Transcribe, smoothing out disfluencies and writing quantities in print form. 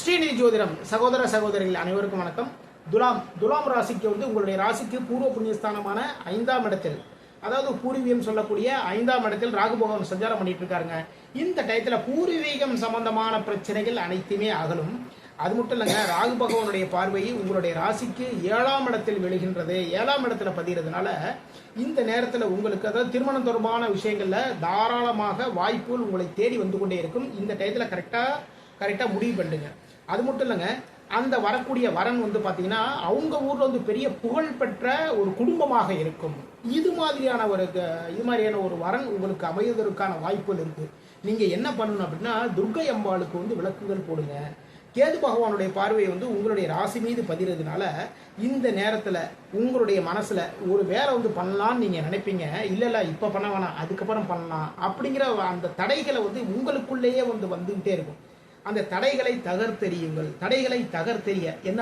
ஸ்ரீநிதி ஜோதிடம் சகோதர சகோதரிகள் அனைவருக்கும் வணக்கம். துலாம் ராசிக்கு உங்களுடைய ராசிக்கு பூர்வ புண்ணியஸ்தானமான 5ஆம் இடத்தில், அதாவது பூர்வீகம் சொல்லக்கூடிய 5ஆம் இடத்தில் ராகு பகவான் சஞ்சாரம் பண்ணிட்டு இருக்காருங்க. இந்த டயத்துல பூர்வீகம் சம்பந்தமான பிரச்சனைகள் அனைத்துமே அகலும். அது மட்டும் இல்லைங்க, ராகு பகவானுடைய பார்வை உங்களுடைய ராசிக்கு 7ஆம் இடத்தில் விழுகின்றது. 7ஆம் இடத்துல பதிகிறதுனால இந்த நேரத்தில் உங்களுக்கு, அதாவது திருமணம் தொடர்பான விஷயங்கள்ல தாராளமாக வாய்ப்புகள் உங்களை தேடி வந்து கொண்டே இருக்கும். இந்த டயத்துல கரெக்டாக முடிவு பண்ணுங்க. அது மட்டும் இல்லைங்க, அந்த வரக்கூடிய வரன் பார்த்தீங்கன்னா அவங்க ஊர்ல பெரிய புகழ்பெற்ற ஒரு குடும்பமாக இருக்கும். இது மாதிரியான ஒரு வரன் உங்களுக்கு அமைவதற்கான வாய்ப்புகள் இருக்கு. நீங்க என்ன பண்ணணும் அப்படின்னா, துர்க்கை அம்பாளுக்கு விளக்குகள் போடுங்க. கேது பகவானுடைய பார்வை உங்களுடைய ராசி மீது பதிகிறதுனால இந்த நேரத்தில் உங்களுடைய மனசுல ஒரு வேலை பண்ணலாம்னு நீங்க நினைப்பீங்க. இல்ல இப்ப பண்ண வேணாம், அதுக்கப்புறம் பண்ணலாம் அப்படிங்கிற அந்த தடைகளை உங்களுக்குள்ளேயே வந்துகிட்டே இருக்கும். அந்த தடைகளை தகர்த்தெறியுங்கள். தடைகளை தகர்த்தெறிய என்ன